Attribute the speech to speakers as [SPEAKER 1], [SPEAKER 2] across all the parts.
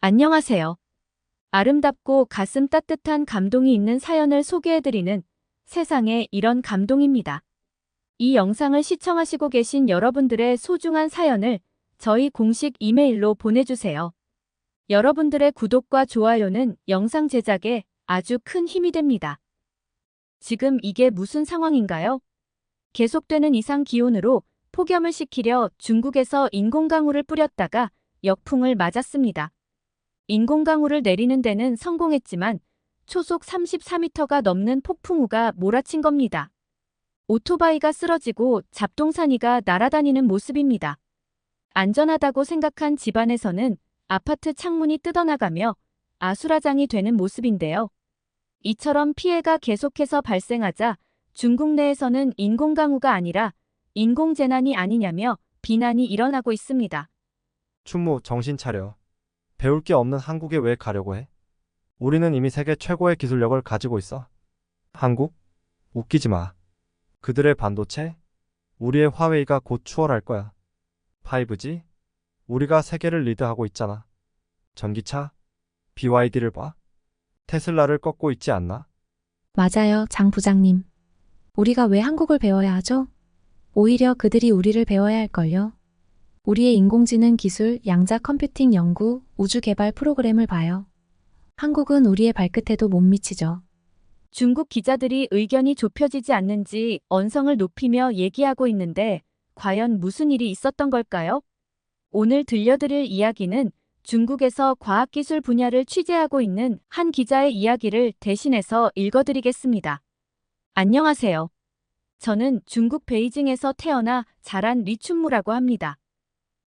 [SPEAKER 1] 안녕하세요. 아름답고 가슴 따뜻한 감동이 있는 사연을 소개해드리는 세상에 이런 감동입니다. 이 영상을 시청하시고 계신 여러분들의 소중한 사연을 저희 공식 이메일로 보내주세요. 여러분들의 구독과 좋아요는 영상 제작에 아주 큰 힘이 됩니다. 지금 이게 무슨 상황인가요? 계속되는 이상 기온으로 폭염을 식히려 중국에서 인공강우를 뿌렸다가 역풍을 맞았습니다. 인공강우를 내리는 데는 성공했지만 초속 34m가 넘는 폭풍우가 몰아친 겁니다. 오토바이가 쓰러지고 잡동사니가 날아다니는 모습입니다. 안전하다고 생각한 집안에서는 아파트 창문이 뜯어나가며 아수라장이 되는 모습인데요. 이처럼 피해가 계속해서 발생하자 중국 내에서는 인공강우가 아니라 인공재난이 아니냐며 비난이 일어나고 있습니다.
[SPEAKER 2] 충무, 정신 차려. 배울 게 없는 한국에 왜 가려고 해? 우리는 이미 세계 최고의 기술력을 가지고 있어. 한국? 웃기지 마. 그들의 반도체? 우리의 화웨이가 곧 추월할 거야. 5G? 우리가 세계를 리드하고 있잖아. 전기차? BYD를 봐. 테슬라를 꺾고 있지 않나?
[SPEAKER 3] 맞아요, 장 부장님. 우리가 왜 한국을 배워야 하죠? 오히려 그들이 우리를 배워야 할걸요. 우리의 인공지능 기술, 양자 컴퓨팅 연구, 우주 개발 프로그램을 봐요. 한국은 우리의 발끝에도 못 미치죠.
[SPEAKER 1] 중국 기자들이 의견이 좁혀지지 않는지 언성을 높이며 얘기하고 있는데 과연 무슨 일이 있었던 걸까요? 오늘 들려드릴 이야기는 중국에서 과학기술 분야를 취재하고 있는 한 기자의 이야기를 대신해서 읽어드리겠습니다. 안녕하세요. 저는 중국 베이징에서 태어나 자란 리춘무라고 합니다.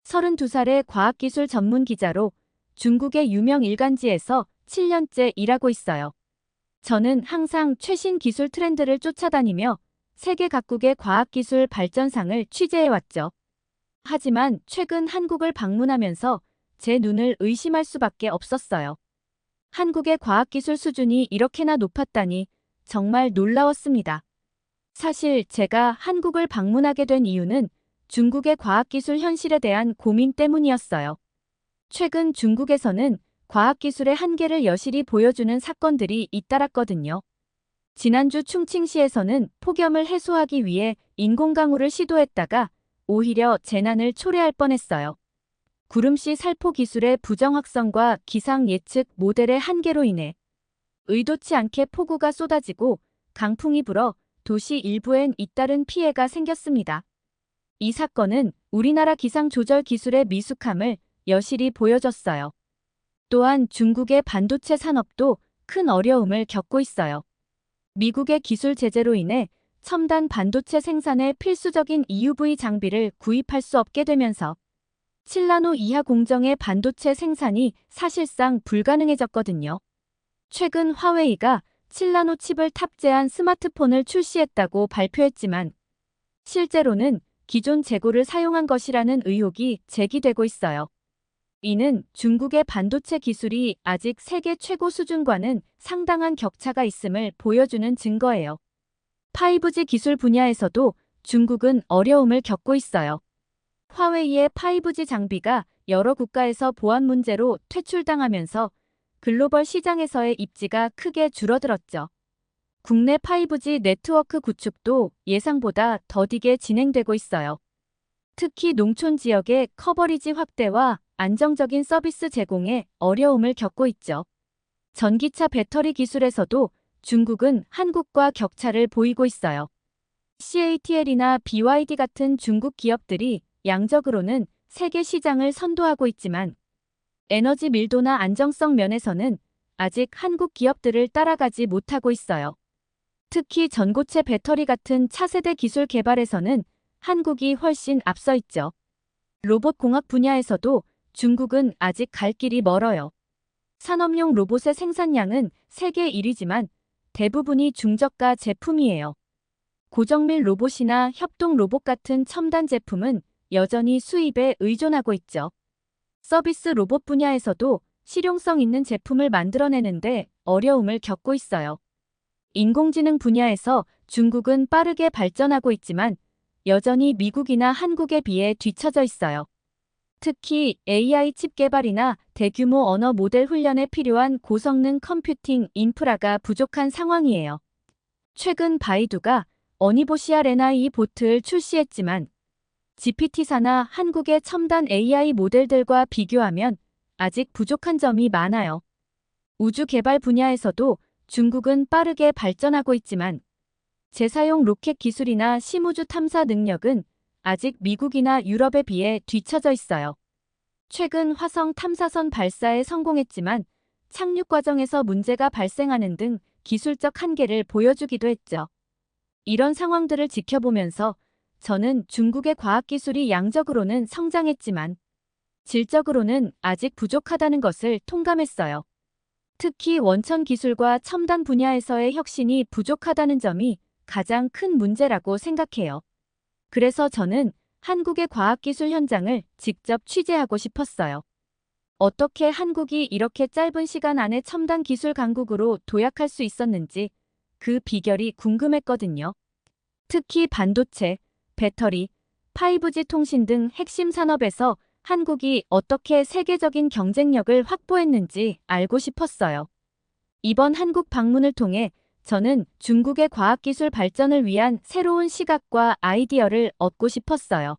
[SPEAKER 1] 32살의 과학기술 전문 기자로 중국의 유명 일간지에서 7년째 일하고 있어요. 저는 항상 최신 기술 트렌드를 쫓아다니며 세계 각국의 과학기술 발전상을 취재해왔죠. 하지만 최근 한국을 방문하면서 제 눈을 의심할 수밖에 없었어요. 한국의 과학기술 수준이 이렇게나 높았다니 정말 놀라웠습니다. 사실 제가 한국을 방문하게 된 이유는 중국의 과학기술 현실에 대한 고민 때문이었어요. 최근 중국에서는 과학기술의 한계를 여실히 보여주는 사건들이 잇따랐거든요. 지난주 충칭시에서는 폭염을 해소하기 위해 인공강우를 시도했다가 오히려 재난을 초래할 뻔했어요. 구름씨 살포 기술의 부정확성과 기상 예측 모델의 한계로 인해 의도치 않게 폭우가 쏟아지고 강풍이 불어 도시 일부엔 잇따른 피해가 생겼습니다. 이 사건은 우리나라 기상조절 기술의 미숙함을 여실히 보여줬어요. 또한 중국의 반도체 산업도 큰 어려움을 겪고 있어요. 미국의 기술 제재로 인해 첨단 반도체 생산에 필수적인 EUV 장비를 구입할 수 없게 되면서 7나노 이하 공정의 반도체 생산이 사실상 불가능해졌거든요. 최근 화웨이가 7나노 칩을 탑재한 스마트폰을 출시했다고 발표했지만 실제로는 기존 재고를 사용한 것이라는 의혹이 제기되고 있어요. 이는 중국의 반도체 기술이 아직 세계 최고 수준과는 상당한 격차가 있음을 보여주는 증거예요. 5G 기술 분야에서도 중국은 어려움을 겪고 있어요. 화웨이의 5G 장비가 여러 국가에서 보안 문제로 퇴출당하면서 글로벌 시장에서의 입지가 크게 줄어들었죠. 국내 5G 네트워크 구축도 예상보다 더디게 진행되고 있어요. 특히 농촌 지역의 커버리지 확대와 안정적인 서비스 제공에 어려움을 겪고 있죠. 전기차 배터리 기술에서도 중국은 한국과 격차를 보이고 있어요. CATL이나 BYD 같은 중국 기업들이 양적으로는 세계 시장을 선도하고 있지만 에너지 밀도나 안정성 면에서는 아직 한국 기업들을 따라가지 못하고 있어요. 특히 전고체 배터리 같은 차세대 기술 개발에서는 한국이 훨씬 앞서 있죠. 로봇공학 분야에서도 중국은 아직 갈 길이 멀어요. 산업용 로봇의 생산량은 세계 1위지만 대부분이 중저가 제품이에요. 고정밀 로봇이나 협동 로봇 같은 첨단 제품은 여전히 수입에 의존하고 있죠. 서비스 로봇 분야에서도 실용성 있는 제품을 만들어내는데 어려움을 겪고 있어요. 인공지능 분야에서 중국은 빠르게 발전하고 있지만 여전히 미국이나 한국에 비해 뒤처져 있어요. 특히 AI 칩 개발이나 대규모 언어 모델 훈련에 필요한 고성능 컴퓨팅 인프라가 부족한 상황이에요. 최근 바이두가 어니보시아 레나이 보트를 출시했지만 GPT사나 한국의 첨단 AI 모델들과 비교하면 아직 부족한 점이 많아요. 우주 개발 분야에서도 중국은 빠르게 발전하고 있지만 재사용 로켓 기술이나 심우주 탐사 능력은 아직 미국이나 유럽에 비해 뒤처져 있어요. 최근 화성 탐사선 발사에 성공했지만 착륙 과정에서 문제가 발생하는 등 기술적 한계를 보여주기도 했죠. 이런 상황들을 지켜보면서 저는 중국의 과학기술이 양적으로는 성장했지만 질적으로는 아직 부족하다는 것을 통감했어요. 특히 원천 기술과 첨단 분야에서의 혁신이 부족하다는 점이 가장 큰 문제라고 생각해요. 그래서 저는 한국의 과학기술 현장을 직접 취재하고 싶었어요. 어떻게 한국이 이렇게 짧은 시간 안에 첨단 기술 강국으로 도약할 수 있었는지 그 비결이 궁금했거든요. 특히 반도체, 배터리, 5G 통신 등 핵심 산업에서 한국이 어떻게 세계적인 경쟁력을 확보했는지 알고 싶었어요. 이번 한국 방문을 통해 저는 중국의 과학기술 발전을 위한 새로운 시각과 아이디어를 얻고 싶었어요.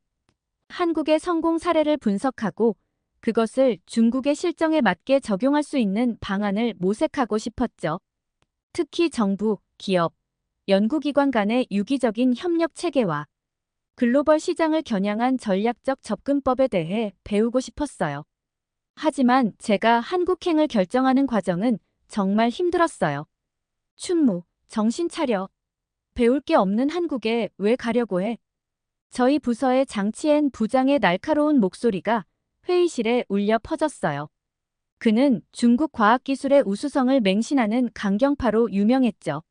[SPEAKER 1] 한국의 성공 사례를 분석하고 그것을 중국의 실정에 맞게 적용할 수 있는 방안을 모색하고 싶었죠. 특히 정부, 기업, 연구기관 간의 유기적인 협력 체계와 글로벌 시장을 겨냥한 전략적 접근법에 대해 배우고 싶었어요. 하지만 제가 한국행을 결정하는 과정은 정말 힘들었어요. 춘무, 정신 차려. 배울 게 없는 한국에 왜 가려고 해? 저희 부서의 장치엔 부장의 날카로운 목소리가 회의실에 울려 퍼졌어요. 그는 중국 과학기술의 우수성을 맹신하는 강경파로 유명했죠.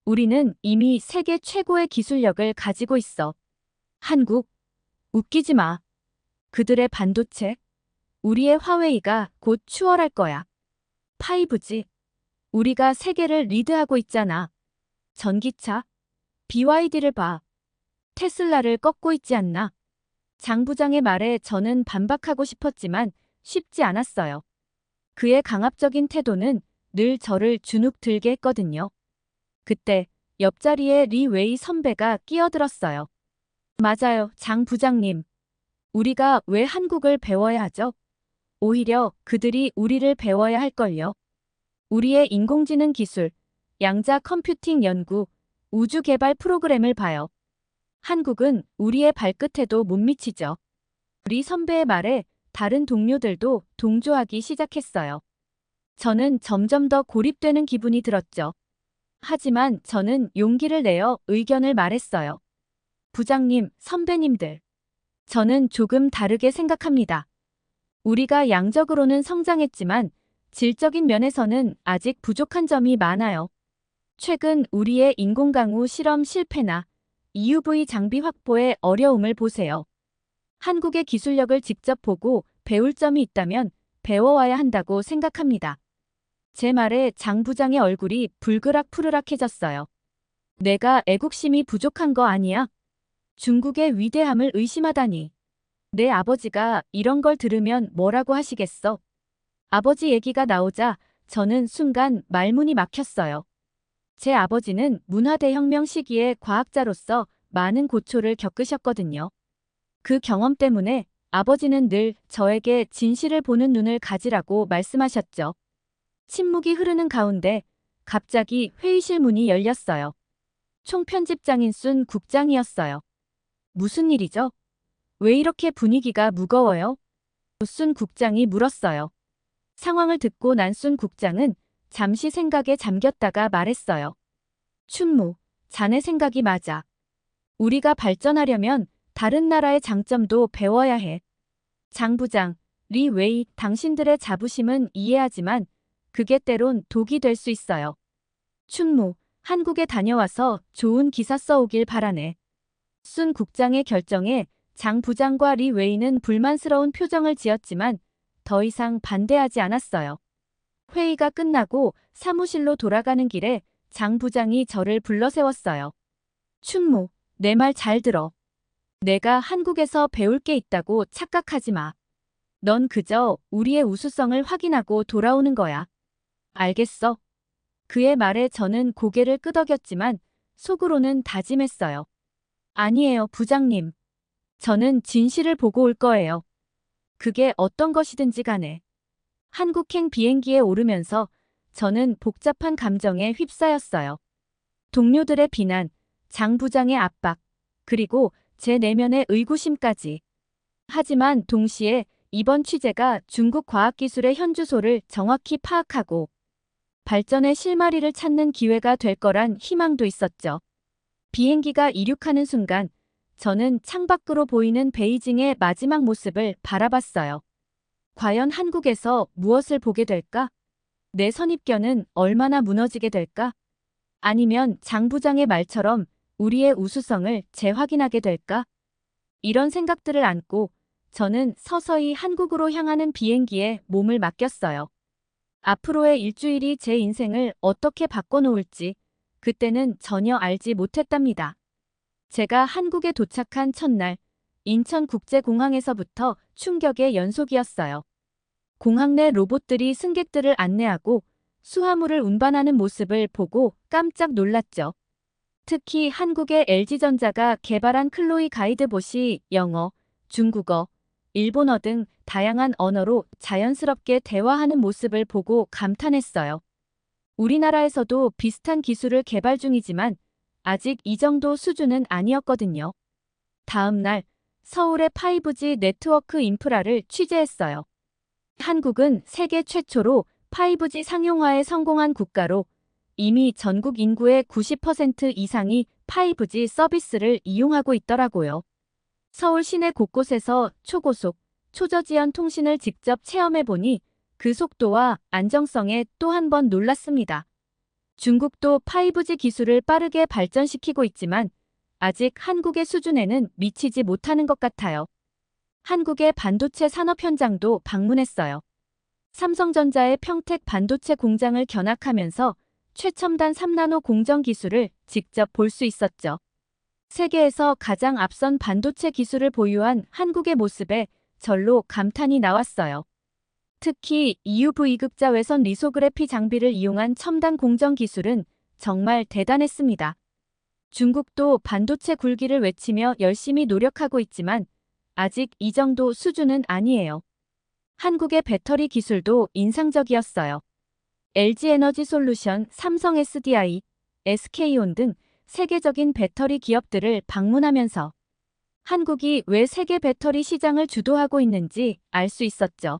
[SPEAKER 1] 우리는 이미 세계 최고의 기술력을 가지고 있어. 한국, 웃기지 마. 그들의 반도체, 우리의 화웨이가 곧 추월할 거야. 5G, 우리가 세계를 리드하고 있잖아. 전기차, BYD를 봐. 테슬라를 꺾고 있지 않나. 장 부장의 말에 저는 반박하고 싶었지만 쉽지 않았어요. 그의 강압적인 태도는 늘 저를 주눅들게 했거든요. 그때 옆자리에 리 웨이 선배가 끼어들었어요. 맞아요, 장 부장님. 우리가 왜 한국을 배워야 하죠? 오히려 그들이 우리를 배워야 할걸요. 우리의 인공지능 기술, 양자 컴퓨팅 연구, 우주 개발 프로그램을 봐요. 한국은 우리의 발끝에도 못 미치죠. 리 선배의 말에 다른 동료들도 동조하기 시작했어요. 저는 점점 더 고립되는 기분이 들었죠. 하지만 저는 용기를 내어 의견을 말했어요. 부장님, 선배님들. 저는 조금 다르게 생각합니다. 우리가 양적으로는 성장했지만 질적인 면에서는 아직 부족한 점이 많아요. 최근 우리의 인공강우 실험 실패나 EUV 장비 확보의 어려움을 보세요. 한국의 기술력을 직접 보고 배울 점이 있다면 배워와야 한다고 생각합니다. 제 말에 장 부장의 얼굴이 불그락푸르락해졌어요. 내가 애국심이 부족한 거 아니야? 중국의 위대함을 의심하다니. 내 아버지가 이런 걸 들으면 뭐라고 하시겠어? 아버지 얘기가 나오자 저는 순간 말문이 막혔어요. 제 아버지는 문화대혁명 시기에 과학자로서 많은 고초를 겪으셨거든요. 그 경험 때문에 아버지는 늘 저에게 진실을 보는 눈을 가지라고 말씀하셨죠. 침묵이 흐르는 가운데 갑자기 회의실 문이 열렸어요. 총편집장인 순 국장이었어요. 무슨 일이죠? 왜 이렇게 분위기가 무거워요? 순 국장이 물었어요. 상황을 듣고 난 순 국장은 잠시 생각에 잠겼다가 말했어요. 춘무, 자네 생각이 맞아. 우리가 발전하려면 다른 나라의 장점도 배워야 해. 장 부장, 리 웨이, 당신들의 자부심은 이해하지만 그게 때론 독이 될 수 있어요. 춘무, 한국에 다녀와서 좋은 기사 써오길 바라네. 순 국장의 결정에 장 부장과 리 웨이는 불만스러운 표정을 지었지만 더 이상 반대하지 않았어요. 회의가 끝나고 사무실로 돌아가는 길에 장 부장이 저를 불러 세웠어요. 춘무, 내 말 잘 들어. 내가 한국에서 배울 게 있다고 착각하지 마. 넌 그저 우리의 우수성을 확인하고 돌아오는 거야. 알겠어. 그의 말에 저는 고개를 끄덕였지만 속으로는 다짐했어요. 아니에요, 부장님. 저는 진실을 보고 올 거예요. 그게 어떤 것이든지 간에. 한국행 비행기에 오르면서 저는 복잡한 감정에 휩싸였어요. 동료들의 비난, 장 부장의 압박, 그리고 제 내면의 의구심까지. 하지만 동시에 이번 취재가 중국 과학기술의 현주소를 정확히 파악하고 발전의 실마리를 찾는 기회가 될 거란 희망도 있었죠. 비행기가 이륙하는 순간 저는 창밖으로 보이는 베이징의 마지막 모습을 바라봤어요. 과연 한국에서 무엇을 보게 될까? 내 선입견은 얼마나 무너지게 될까? 아니면 장 부장의 말처럼 우리의 우수성을 재확인하게 될까? 이런 생각들을 안고 저는 서서히 한국으로 향하는 비행기에 몸을 맡겼어요. 앞으로의 일주일이 제 인생을 어떻게 바꿔놓을지 그때는 전혀 알지 못했답니다. 제가 한국에 도착한 첫날, 인천국제공항에서부터 충격의 연속이었어요. 공항 내 로봇들이 승객들을 안내하고 수화물을 운반하는 모습을 보고 깜짝 놀랐죠. 특히 한국의 LG전자가 개발한 클로이 가이드봇이 영어, 중국어, 일본어 등 다양한 언어로 자연스럽게 대화하는 모습을 보고 감탄했어요. 우리나라에서도 비슷한 기술을 개발 중이지만 아직 이 정도 수준은 아니었거든요. 다음 날 서울의 5G 네트워크 인프라를 취재했어요. 한국은 세계 최초로 5G 상용화에 성공한 국가로 이미 전국 인구의 90% 이상이 5G 서비스를 이용하고 있더라고요. 서울 시내 곳곳에서 초고속, 초저지연 통신을 직접 체험해보니 그 속도와 안정성에 또 한 번 놀랐습니다. 중국도 5G 기술을 빠르게 발전시키고 있지만 아직 한국의 수준에는 미치지 못하는 것 같아요. 한국의 반도체 산업 현장도 방문했어요. 삼성전자의 평택 반도체 공장을 견학하면서 최첨단 3나노 공정 기술을 직접 볼 수 있었죠. 세계에서 가장 앞선 반도체 기술을 보유한 한국의 모습에 절로 감탄이 나왔어요. 특히 EUV 극자 외선 리소그래피 장비를 이용한 첨단 공정 기술은 정말 대단했습니다. 중국도 반도체 굴기를 외치며 열심히 노력하고 있지만 아직 이 정도 수준은 아니에요. 한국의 배터리 기술도 인상적이었어요. LG에너지솔루션, 삼성 SDI, SK온 등 세계적인 배터리 기업들을 방문하면서 한국이 왜 세계 배터리 시장을 주도하고 있는지 알 수 있었죠.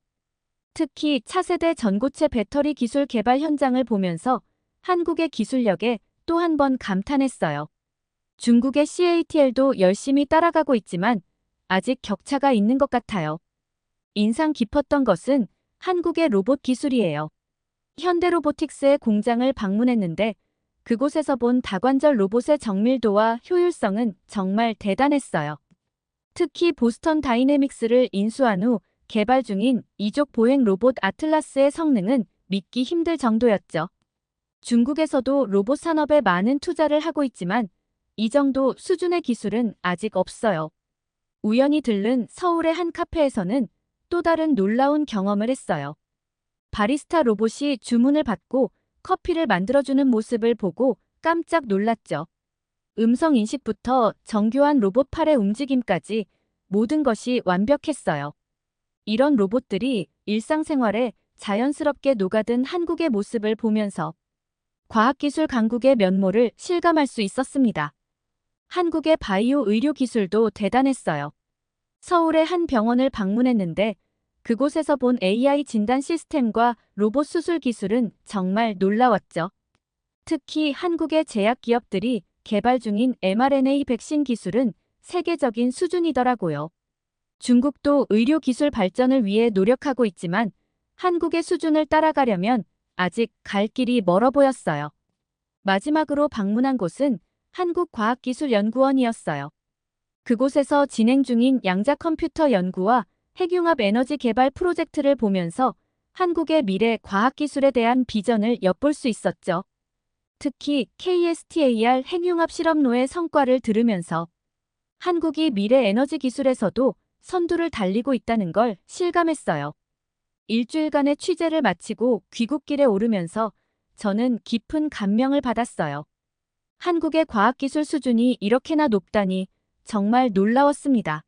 [SPEAKER 1] 특히 차세대 전고체 배터리 기술 개발 현장을 보면서 한국의 기술력에 또 한 번 감탄했어요. 중국의 CATL도 열심히 따라가고 있지만 아직 격차가 있는 것 같아요. 인상 깊었던 것은 한국의 로봇 기술이에요. 현대로보틱스의 공장을 방문했는데 그곳에서 본 다관절 로봇의 정밀도와 효율성은 정말 대단했어요. 특히 보스턴 다이내믹스를 인수한 후 개발 중인 이족 보행 로봇 아틀라스의 성능은 믿기 힘들 정도였죠. 중국에서도 로봇 산업에 많은 투자를 하고 있지만 이 정도 수준의 기술은 아직 없어요. 우연히 들른 서울의 한 카페에서는 또 다른 놀라운 경험을 했어요. 바리스타 로봇이 주문을 받고 커피를 만들어주는 모습을 보고 깜짝 놀랐죠. 음성 인식부터 정교한 로봇 팔의 움직임까지 모든 것이 완벽했어요. 이런 로봇들이 일상생활에 자연스럽게 녹아든 한국의 모습을 보면서 과학기술 강국의 면모를 실감할 수 있었습니다. 한국의 바이오 의료 기술도 대단했어요. 서울의 한 병원을 방문했는데 그곳에서 본 AI 진단 시스템과 로봇 수술 기술은 정말 놀라웠죠. 특히 한국의 제약 기업들이 개발 중인 mRNA 백신 기술은 세계적인 수준이더라고요. 중국도 의료 기술 발전을 위해 노력하고 있지만 한국의 수준을 따라가려면 아직 갈 길이 멀어 보였어요. 마지막으로 방문한 곳은 한국과학기술연구원이었어요. 그곳에서 진행 중인 양자 컴퓨터 연구와 핵융합 에너지 개발 프로젝트를 보면서 한국의 미래 과학기술에 대한 비전을 엿볼 수 있었죠. 특히 KSTAR 핵융합 실험로의 성과를 들으면서 한국이 미래 에너지 기술에서도 선두를 달리고 있다는 걸 실감했어요. 일주일간의 취재를 마치고 귀국길에 오르면서 저는 깊은 감명을 받았어요. 한국의 과학기술 수준이 이렇게나 높다니 정말 놀라웠습니다.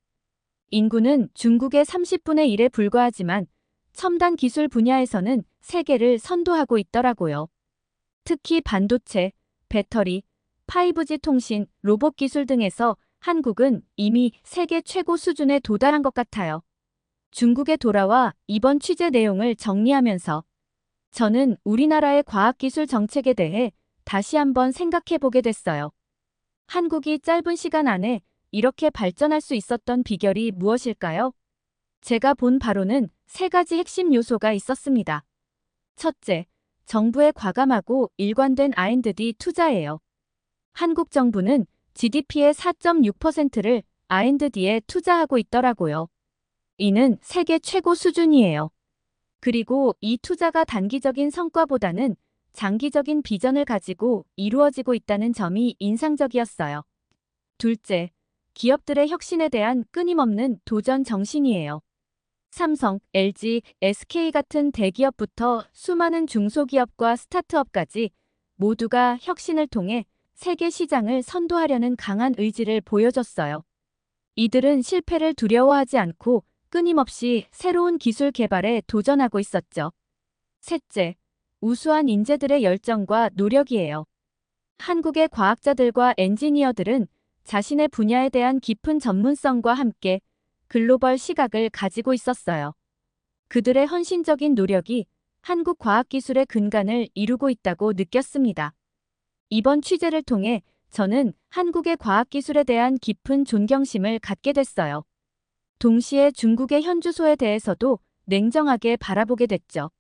[SPEAKER 1] 인구는 중국의 30분의 1에 불과하지만 첨단 기술 분야에서는 세계를 선도하고 있더라고요. 특히 반도체, 배터리, 5G 통신, 로봇 기술 등에서 한국은 이미 세계 최고 수준에 도달한 것 같아요. 중국에 돌아와 이번 취재 내용을 정리하면서 저는 우리나라의 과학기술 정책에 대해 다시 한번 생각해 보게 됐어요. 한국이 짧은 시간 안에 이렇게 발전할 수 있었던 비결이 무엇일까요? 제가 본 바로는 세 가지 핵심 요소가 있었습니다. 첫째, 정부의 과감하고 일관된 R&D 투자예요. 한국 정부는 GDP의 4.6%를 R&D에 투자하고 있더라고요. 이는 세계 최고 수준이에요. 그리고 이 투자가 단기적인 성과보다는 장기적인 비전을 가지고 이루어지고 있다는 점이 인상적이었어요. 둘째, 기업들의 혁신에 대한 끊임없는 도전 정신이에요. 삼성, LG, SK 같은 대기업부터 수많은 중소기업과 스타트업까지 모두가 혁신을 통해 세계 시장을 선도하려는 강한 의지를 보여줬어요. 이들은 실패를 두려워하지 않고 끊임없이 새로운 기술 개발에 도전하고 있었죠. 셋째, 우수한 인재들의 열정과 노력이에요. 한국의 과학자들과 엔지니어들은 자신의 분야에 대한 깊은 전문성과 함께 글로벌 시각을 가지고 있었어요. 그들의 헌신적인 노력이 한국 과학기술의 근간을 이루고 있다고 느꼈습니다. 이번 취재를 통해 저는 한국의 과학기술에 대한 깊은 존경심을 갖게 됐어요. 동시에 중국의 현주소에 대해서도 냉정하게 바라보게 됐죠.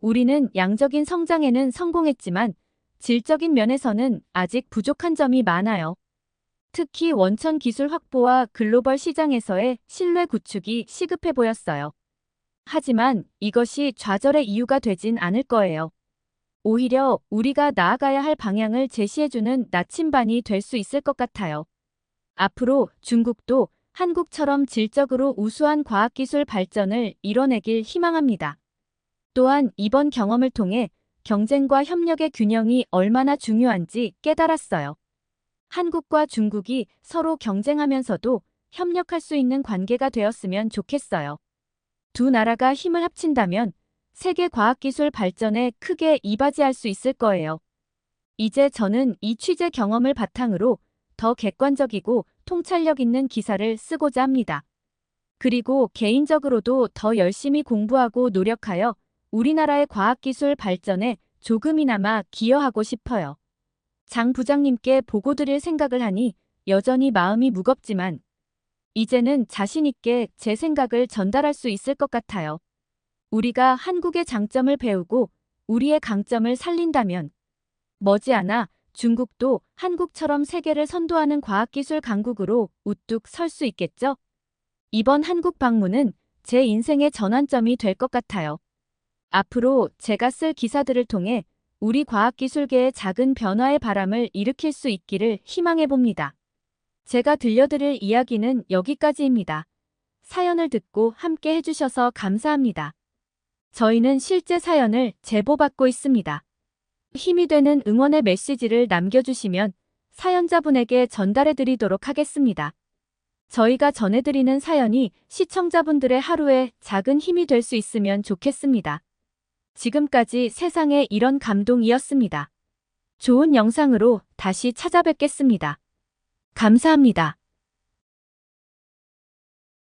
[SPEAKER 1] 우리는 양적인 성장에는 성공했지만 질적인 면에서는 아직 부족한 점이 많아요. 특히 원천 기술 확보와 글로벌 시장에서의 신뢰 구축이 시급해 보였어요. 하지만 이것이 좌절의 이유가 되진 않을 거예요. 오히려 우리가 나아가야 할 방향을 제시해주는 나침반이 될 수 있을 것 같아요. 앞으로 중국도 한국처럼 질적으로 우수한 과학기술 발전을 이뤄내길 희망합니다. 또한 이번 경험을 통해 경쟁과 협력의 균형이 얼마나 중요한지 깨달았어요. 한국과 중국이 서로 경쟁하면서도 협력할 수 있는 관계가 되었으면 좋겠어요. 두 나라가 힘을 합친다면 세계 과학기술 발전에 크게 이바지할 수 있을 거예요. 이제 저는 이 취재 경험을 바탕으로 더 객관적이고 통찰력 있는 기사를 쓰고자 합니다. 그리고 개인적으로도 더 열심히 공부하고 노력하여 우리나라의 과학기술 발전에 조금이나마 기여하고 싶어요. 장 부장님께 보고 드릴 생각을 하니 여전히 마음이 무겁지만 이제는 자신 있게 제 생각을 전달할 수 있을 것 같아요. 우리가 한국의 장점을 배우고 우리의 강점을 살린다면 머지않아 중국도 한국처럼 세계를 선도하는 과학기술 강국으로 우뚝 설 수 있겠죠? 이번 한국 방문은 제 인생의 전환점이 될 것 같아요. 앞으로 제가 쓸 기사들을 통해 우리 과학기술계의 작은 변화의 바람을 일으킬 수 있기를 희망해 봅니다. 제가 들려드릴 이야기는 여기까지입니다. 사연을 듣고 함께 해주셔서 감사합니다. 저희는 실제 사연을 제보받고 있습니다. 힘이 되는 응원의 메시지를 남겨주시면 사연자분에게 전달해드리도록 하겠습니다. 저희가 전해드리는 사연이 시청자분들의 하루에 작은 힘이 될 수 있으면 좋겠습니다. 지금까지 세상에 이런 감동이었습니다. 좋은 영상으로 다시 찾아뵙겠습니다. 감사합니다.